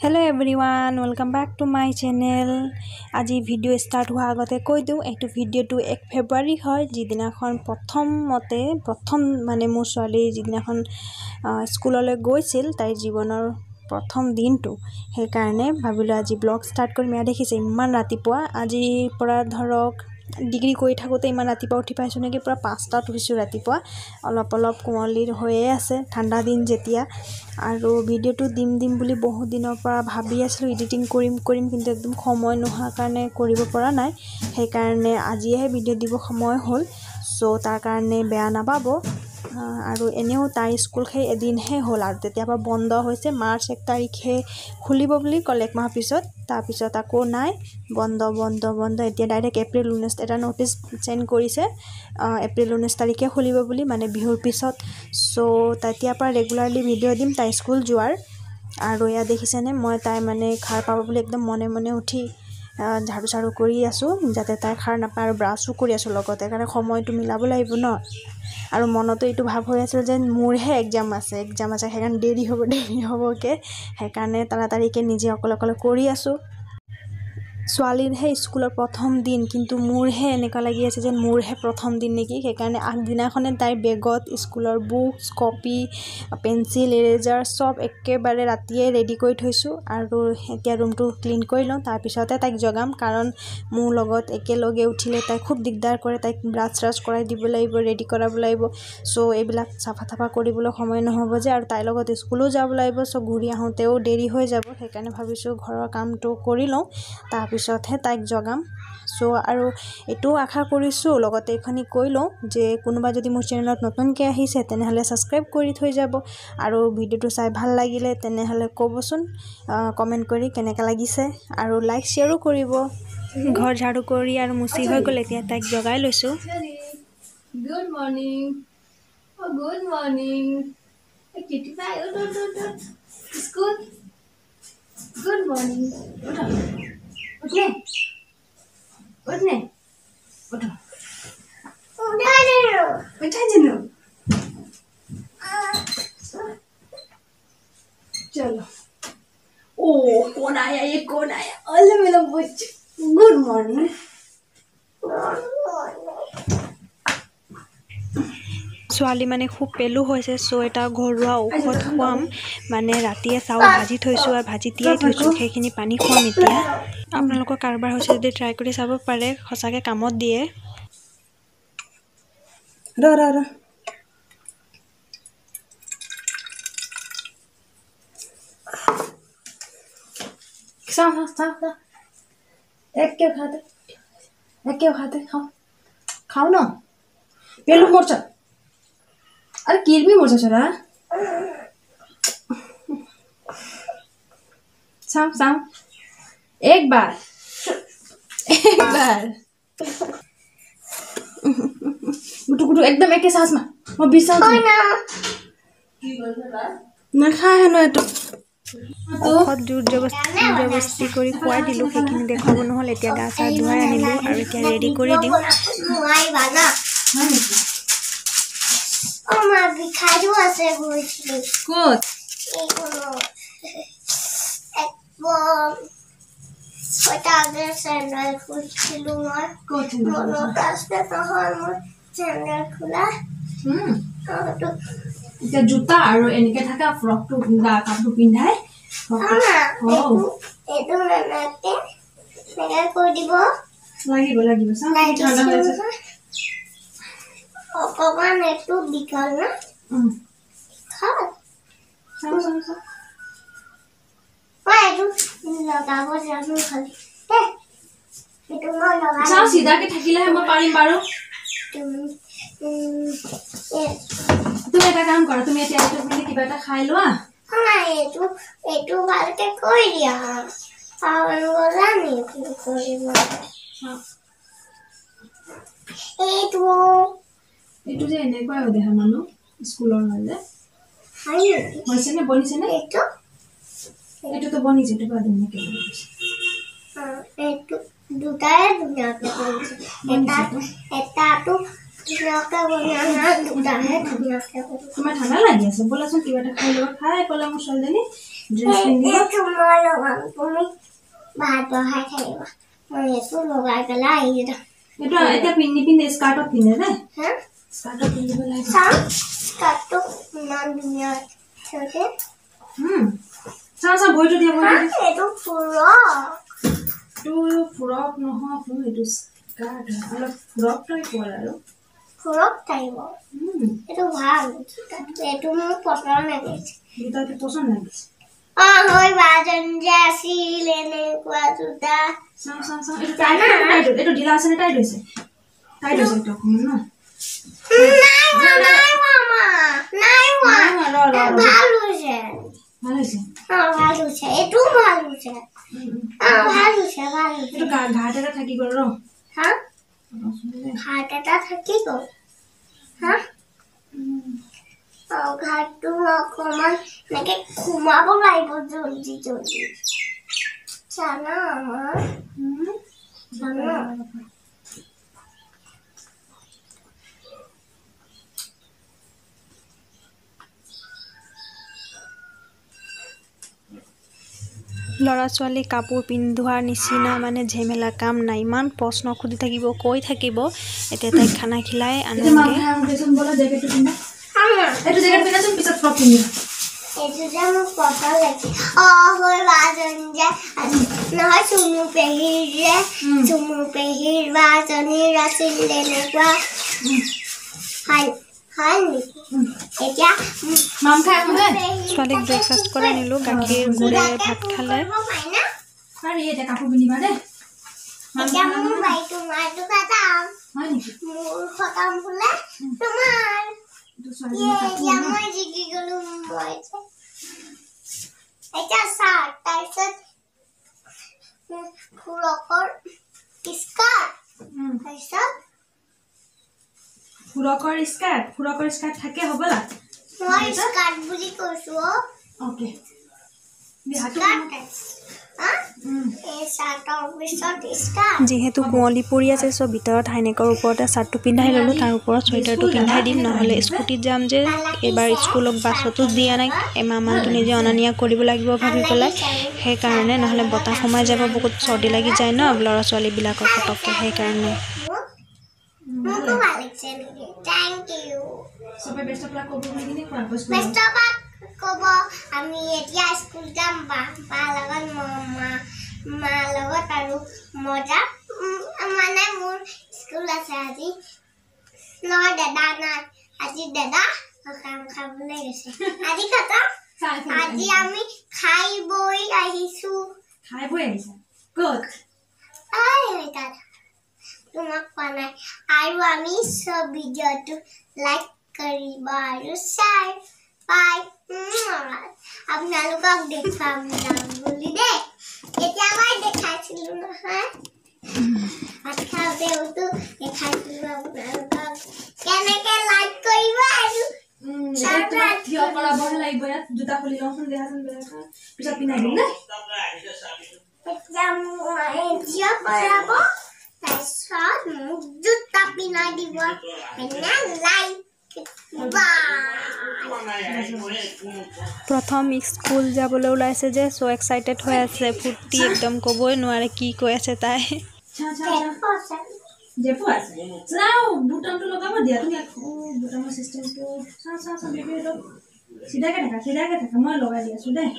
Hello everyone, welcome back to my channel. আজি video start হোৱা আগতে কৈ দিও এইটো ভিডিওটো 1 ফেব্ৰুৱাৰী হয় যিদিনাখন প্ৰথম মানে মোৰ ছোৱালী যিদিনাখন স্কুললৈ গৈছিল তাই জীৱনৰ প্ৰথম দিনটো সেই কাৰণে ভাবিলো আজি ব্লগ স্টাৰ্ট কৰিম। ইয়া দেখিছে ইমান ৰাতিপুৱা আজি পৰা ধৰক ডিগ্ৰী কৰি থাকোতে ইমান ৰাতিপুৱা উঠি পাইছো নেকি পুৰা 5টাত উঠিছো ৰাতিপুৱা অলপ কোমলিৰ হৈয়ে আছে ঠাণ্ডা দিন যেতিয়া আৰু ভিডিওটো দিম বুলি বহুত দিনৰ পৰা ভাবি আছিলো এডিটিং কৰিম কিন্তু একদম সময় নোহোৱা কাৰণে কৰিব পৰা নাই সেই কাৰণে আজিহে ভিডিও দিব সময় হ'ল সো তাৰ কাৰণে বেয়া নাপাব আৰু এনেও তাই স্কুল সেই এদিনহে হ'ল আৰু তেতিয়াবা বন্ধ হৈছে মাৰ্চ 1 তাৰিখে খুলিব বুলি ক'লে এক মাহ পিছত তাৰ পিছত আকৌ নাই বন্ধ এতিয়া ডাইৰেক্ট এপ্ৰিল 19 এটা নোটিস চেঞ্জ কৰিছে এপ্ৰিল 19 তাৰিখে খুলিব বুলি মানে বিহুৰ পিছত সো তেতিয়া পৰা ৰেগুলাৰলি ভিডিও দিম তাই স্কুল যোৱাৰ আৰু ইয়া দেখিছেনে মই তাই মানে খাৰ পাব বুলি একদম মনে উঠি ঝাড়ু কৰি আছো যাতে তাই খাৰ নাপায় আৰু ব্ৰাছো কৰি আছো লগতে কাৰণ সময়টো মিলাব লাগিব ন আৰু মনতো এইটো ভাব হৈ আছিল যে মোৰহে এক্সাম আছে সেইকাৰণে দেৰি হ'বকে সেইকাৰণে তাড়াতাড়িকে নিজে অকলে কৰি আছো ছোৱালীৰ হে স্কুলৰ প্ৰথম দিন কিন্তু মোৰহে এনেকুৱা লাগি আছে যে মোৰহে প্ৰথম দিন নেকি সেইকাৰণে আগদিনাখনে তাইৰ বেগত স্কুলৰ বুকস কপি পেন্সিল ইৰেজাৰ সব একেবাৰে ৰাতিয়ে ৰেডি কৰি থৈছো আৰু এতিয়া ৰুমটো ক্লিন কৰি লওঁ তাৰ পিছতে তাইক জগাম কাৰণ মোৰ লগত একেলগে উঠিলে তাই খুব দিগদাৰ কৰে তাইক ব্ৰাছ কৰাই দিব লাগিব ৰেডি কৰাব লাগিব সো এইবিলাক সাফা কৰিবলৈ সময় নহব যে আৰু তাইৰ লগত স্কুলো যাব লাগিব সো ঘূৰি আহোতেও দেৰি হৈ যাব সেইকাৰণে ভাবিছো ঘৰৰ কামটো কৰি লওঁ তাৰ পিছতহে তাইক জগাম সো আৰু এটো আশা কৰিছো লগতে এখনি কৈ লওঁ যে কোনোবা যদি মোৰ চেনেলত নতুনকৈ আহিছে তেনেহলে সাবস্ক্ৰাইব কৰি থৈ যাব আৰু ভিডিওটো চাই ভাল লাগিলে তেনেহলে ক'বচোন কমেন্ট কৰি কেনেকা লাগিছে আৰু লাইক শেয়াৰো কৰিব ঘৰ ঝাড়ু কৰি আৰু মুচি হৈ গ'ল এতিয়া তাইক জগাই লৈছো Good morning. Oh, good morning. Hey, kitty pie. School. Good morning. Okay. What name? What? चलो कौन आया अल्लाह मेरा बच्चा गुड मॉर्निंग ছোৱালী মানে খুব পেলু হৈছে সো এটা ঘৰুৱা ঔষধ খুৱাম মানে ৰাতিয়ে চাউল ভাজি থৈছো আৰু ভাজি তিয়াই থৈছো সেইখিনি পানী খুৱাম এতিয়া আপোনালোকৰ কাৰোবাৰ হৈছে যদি ট্ৰাই কৰি চাব পাৰে সঁচাকে কামত দিয়ে रा एक के खाते खाओ ना पेलू मोर्चा अरे किरमी मोर्चा चला साम एक बार गुटू एकदम एक सांस में मैं बिसाऊ ना खा है ना तो ঔষধ জবৰদস্তি কৰি খুৱাই দিলো সেইখিনি দেখাব নহল এতিয়া গা চা ধুৱাই আনিলো আৰু এতিয়া ৰেডি কৰি দিম মা বিখাইও আছে গৈছিল ক'ত ছটা আগে চেন্ডেল খুলিছিলো মই ক'ত মনত আছে নহয় মই চেন্ডেল খোলা এতিয়া জোতা আৰু এনেকে থাকা ফ্ৰকটো কাপটো পিন্ধাই এইটো নানাকে মেগা কৈ দিব লাগিব ঠাণ্ডা হৈ আছে অকমান একটু বিকাল না খাও এইটো লগাব জানো খালি এইটো মই লগাই চাও সিধাকে থাকিলেহে মই পাৰিম বাৰু তুমি এটা কাম কৰা তুমি এতিয়া এইটো বুলি কিবা এটা খাই লোৱা এইটো ভালকে কৈ দিয়া আৰু জানি কি কৰিব এইটো যে এনেকুৱা দেখা মানুহ স্কুলৰ হয় যে হৈছে নে বনিছে নে এইটো বনিছে এইটো বাদ দিম এইটো দুটাই ধুনীয়াকে কৰিছে এটাটো ধুনীয়াকৈ বনানা দুটাহে ধুনীয়াকৈ বনানা তোমাৰ ঠাণ্ডা লাগি আছে বলাচোন কিবা এটা খাই ল'বা খাই পেলাই মোৰ ছোৱালীজনী ড্ৰেছ পিন্ধিব মই লগাম তুমি ভাত বহাই থাকিবা মই এইটো লগাই পেলাই আহি যাম এইটো এতিয়া নিপিন্ধে স্কাৰ্টত পিন্ধে দেই হা স্কাৰ্টত পিন্ধিব লাগে চাওঁ স্কাৰ্টটো ইমান ধুনীয়া হৈছে চাওঁ ভৰিটো দিয়া এইটো ফুৰক এইটো ফ্ৰক নহয় এইটো স্কাৰ্ট অলপ ফ্ৰক টাইপ হয় আৰু ফুৰক টাইপ এইটো ভাল এইটো মোৰ পচন্দ লাগিছে জোতাটো পচন্দ লাগিছে হয় বাজন যে আছিল এনেকুৱা জোতা চাওঁ এইটো ঢিলা আছে নে টাইট হৈছে এইটো অকণমান ন ভাল হৈছে ভাল হৈছে ভাল হৈছে এইটোও ভাল হৈছে ভাল হৈছে এইটো ঘাট এটা থাকি গ'ল ৰ হা ঘাট এটা থাকি গ'ল হা ঘাটটো অকণমান এনেকৈ সোমাব লাগিব জলদি জলদি জানা আমাৰ জানা ল'ৰা ছোৱালী কাপোৰ পিন্ধোৱাৰ নিচিনা মানে ঝেমেলা কাম নাই ইমান প্ৰশ্ন সুধি থাকিব কৈ থাকিব এতিয়া তাইক খানা খিলাই আনোগে এইটো জেকেট পিন্ধাচোন পিছত ফ্ৰক পিন্ধিবা এইটো যে মোক পচন্দ লাগিছে হয় বাজন যে নহয় চুমু পেহীৰ বাজনীৰ আছিল এনেকুৱা হয় নেকি এতিয়া মাম খাই আহোঁ দেই ছোৱালীক ব্ৰেকফাষ্ট কৰাই নিলোঁ গাখীৰ গুড়েৰে ভাত খালে পাৰি এতিয়া কাপোৰ পিন্ধিবা দেই এতিয়া মোৰ বাইটো মাৰটো খতম হয় নেকি মোৰ খতম বোলে তোমাৰ এতিয়া মই জিকি গ'লো মই এতিয়া চাৰ্ট তাৰপিছত ফুৰকৰ স্কাৰ্ট তাৰপিছত ফুৰকৰ স্কাৰ্ট থাকে হ'বলা মই স্কাৰ্ট বুলি কৈছো অ'কে যিহেতু কুঁৱলী পৰি আছে চ' ভিতৰত হাইনেকৰ ওপৰতে চাৰ্টটো পিন্ধাই ল'লোঁ তাৰ ওপৰত চুৱেটাৰটো পিন্ধাই দিম নহ'লে স্কুটিত যাম যে এইবাৰ স্কুলক বাছতো দিয়া নাই এমাহমানটো নিজে অনা নিয়া কৰিব লাগিব ভাবি পেলাই সেইকাৰণে নহ'লে বতাহ সোমাই যাব বহুত চৰ্দি লাগি যায় ন ল'ৰা ছোৱালীবিলাকৰ পটককৈ সেইকাৰণে ক'ব আমি এতিয়া স্কুল যাম বা লগত মা লগত আৰু মজা মানে মোৰ স্কুল আছে আজি নহয় দাদা নাই আজি দাদা কাম খাবলৈ গৈছে আজি খতম আজি আমি খাই বৈ আহিছো ক'ত দাদা তোমাক কোৱা নাই আৰু আমি চব ভিডিঅ'টো লাইক কৰিব আৰু শ্বেয়াৰ বাই আপোনালোকক দেখুৱাম বুলি দেই কেতিয়াবাই দেখাইছিলোঁ নহয় ভাত খাওঁতেওতো দেখাইছিলোঁ আপোনালোকক কেনেকৈ লাইক কৰিব আৰু থিয় কৰাবহে লাগিব ইয়াত জোতা খুলি লওঁচোন দেহাচোন পিছত পিন্ধাই দিম দেই এতিয়া মই থিয় কৰাব তাৰপিছত মোক জোতা পিন্ধাই দিব লাইক প্ৰথম স্কুল যাবলৈ ওলাইছে যে চ' এক্সাইটেড হৈ আছে ফূৰ্তি একদম ক'বই নোৱাৰে কি কৈ আছে তাই জেপু আছে চাওঁ বুটামটো লগাব দিয়া তুমি বুটামৰ চিষ্টেমটো চাওঁ বেবী এইটো চিধাকৈ থাকা মই লগাই দি আছোঁ দেই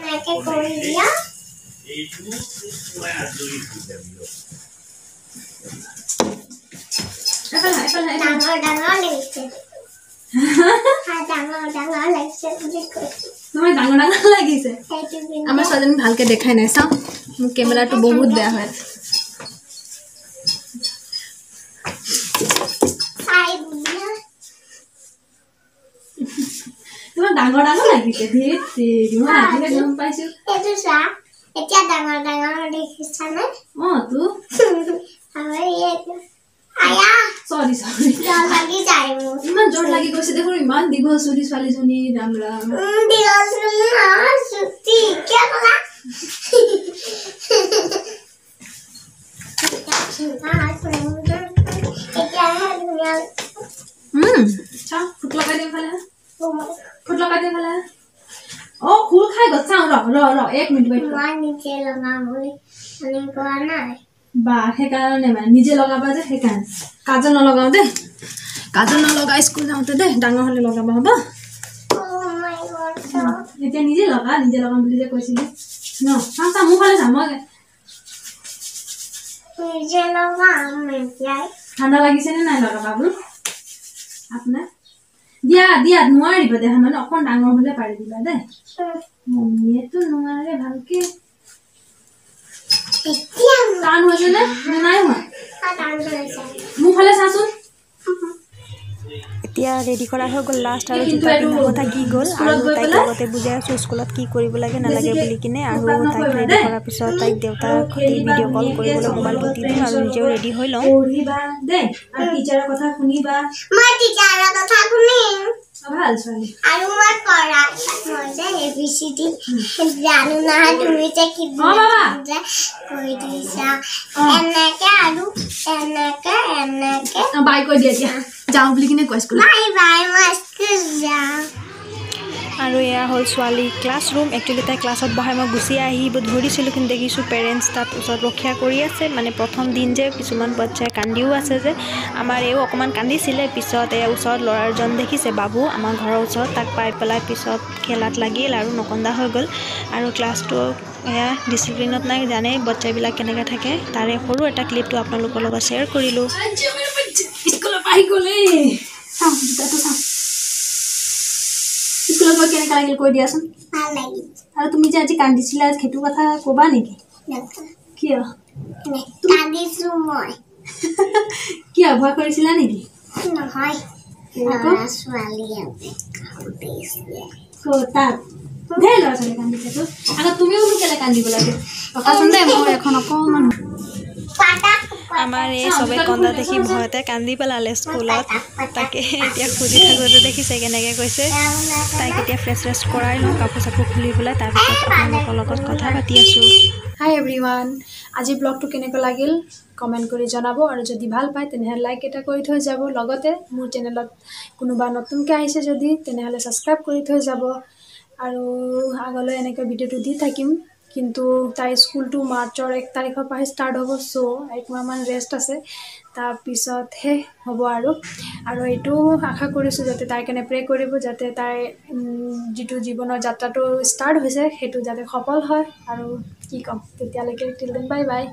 এনেকৈ কৰি দিয়া ডাঙৰ লাগিছে বুলি কৈছোঁ তোমাৰ ডাঙৰ লাগিছে আমাৰ ছোৱালীজনী ভালকৈ দেখাই নাই চাওঁ মোৰ কেমেৰাটো বহুত বেয়া হৈ আছে তোমাৰ ডাঙৰ লাগিছে মই আজিহে গম পাইছোঁ এইটো চোৱা এতিয়া ডাঙৰ দেখিছানে তো চৰি লাগি যায় মোৰ ইমান জোৰ লাগি গৈছে দেখোন ইমান দীঘল চুলি ছোৱালীজনী ৰাম ৰাম দীঘল চুলি নহয় চুটি কিয় ক'লা চা ফুট লগাই দিম ফালে ফুট লগাই দিম ফালে অ খুল খাই গছ চাওঁ ৰ 1 মিনিট ৱেইট মই নিজে লগাবলৈ মানে কোৱা নাই বা সেইকাৰণে মানে নিজে লগাবা যে সেইকাৰণে কাজল নলগাও দে কাজল নলগা স্কুল যাওঁতে দে ডাঙৰ হলে লগাবা হ'ব এতিয়া নিজে লগাম বুলি যে কৈছিলি ন চাওঁ মোৰ ফালে যাম মই নিজে লগাম এতিয়াই ঠাণ্ডা লাগিছে নে নাই লগা বাবু আপোনাৰ দিয়া নোৱাৰিব দে মানে অকণ ডাঙৰ হলে পাৰি দিবা দে মমিয়েতো নোৱাৰে ভালকে এতিয়া টান হৈছে নে নাই হোৱা টান হৈছে মোৰ ফালে চাচোন এতিয়া ৰেডি কৰা হৈ গ'ল লাষ্ট আৰু জোতা পিন্ধা থাকি গ'ল আৰু তাইক লগতে বুজাই আছোঁ স্কুলত কি কৰিব লাগে নালাগে বুলি কিনে আৰু তাইক ৰেডি কৰাৰ পিছত তাইক দেউতাক সৈতে ভিডিঅ' কল কৰিবলৈ মোবাইলটো দি দিম আৰু নিজেও ৰেডি হৈ লওঁ পঢ়িবা দে আৰু টিচাৰৰ কথা শুনিবা মই টিচাৰৰ কথা শুনিম ভাল ছোৱালী আৰু মই পঢ়া মই যে ABCD জানো নহয় তুমি যে কি যে কৈ দিছা এনেকে আৰু এনেকে বাই কৈ দিয়া দিয়া যাওঁ বুলি কিনে কৈ স্কুল বাই বাই মই স্কুল যাওঁ আৰু এয়া হ'ল ছোৱালী ক্লাছৰুম একচুৱেলি তাই ক্লাছত বহাই মই গুচি আহিব ধৰিছিলোঁ কিন্তু দেখিছোঁ পেৰেণ্টছ তাত ওচৰত ৰক্ষা কৰি আছে মানে প্ৰথম দিন যে কিছুমান বাচ্চাই কান্দিও আছে যে আমাৰ এও অকণমান কান্দিছিলে পিছত এয়া ওচৰত ল'ৰাজন দেখিছে বাবু আমাৰ ঘৰৰ ওচৰত তাক পাই পেলাই পিছত খেলাত লাগিল আৰু নকন্দা হৈ গ'ল আৰু ক্লাছটো এয়া ডিচিপ্লিনত নাই জানেই বাচ্চাবিলাক কেনেকৈ থাকে তাৰে সৰু এটা ক্লিপটো আপোনালোকৰ লগত শ্বেয়াৰ কৰিলোঁ স্কুলৰ আহি গ'লে চাওঁ জোতাটো চাওঁ স্কুলত গৈ কেনেকৈ লাগিল কৈ দিয়াচোন ভাল লাগিল আৰু তুমি যে আজি কান্দিছিলা সেইটো কথা ক'বা নেকি কিয় কান্দিছোঁ মই কিয় ভয় কৰিছিলা নেকি নহয় ল'ৰা ছোৱালীয়ে তাত ধেৰ ল'ৰা ছোৱালী কান্দিছেতো আকৌ তুমিও কেলৈ কান্দিব লাগে ৰখাচোন দে মই এখন অকণমান আমাৰ এই চবে কন্দা দেখি ভয়তে কান্দি পেলালে স্কুলত তাকে এতিয়া সুধি থাকোঁতে দেখিছে কেনেকৈ কৈছে তাইক এতিয়া ফ্ৰেছ কৰাই লওঁ কাপোৰ চাপোৰ খুলি পেলাই তাৰপিছত আপোনালোকৰ লগত কথা পাতি আছোঁ হাই এভৰিৱান আজি ব্লগটো কেনেকৈ লাগিল কমেণ্ট কৰি জনাব আৰু যদি ভাল পায় তেনেহ'লে লাইক এটা কৰি থৈ যাব লগতে মোৰ চেনেলত কোনোবা নতুনকৈ আহিছে যদি তেনেহ'লে ছাবস্ক্ৰাইব কৰি থৈ যাব আৰু আগলৈ এনেকৈ ভিডিঅ'টো দি থাকিম কিন্তু তাইৰ স্কুলটো মাৰ্চৰ 1 তাৰিখৰ পৰাহে ষ্টাৰ্ট হ'ব চ' 1 মাহমান ৰেষ্ট আছে তাৰপিছতহে হ'ব আৰু এইটো আশা কৰিছোঁ যাতে তাইৰ কাৰণে প্ৰে কৰিব যাতে তাইৰ যিটো জীৱনৰ যাত্ৰাটো ষ্টাৰ্ট হৈছে সেইটো যাতে সফল হয় আৰু কি ক'ম তেতিয়ালৈকে টিল দেন বাই বাই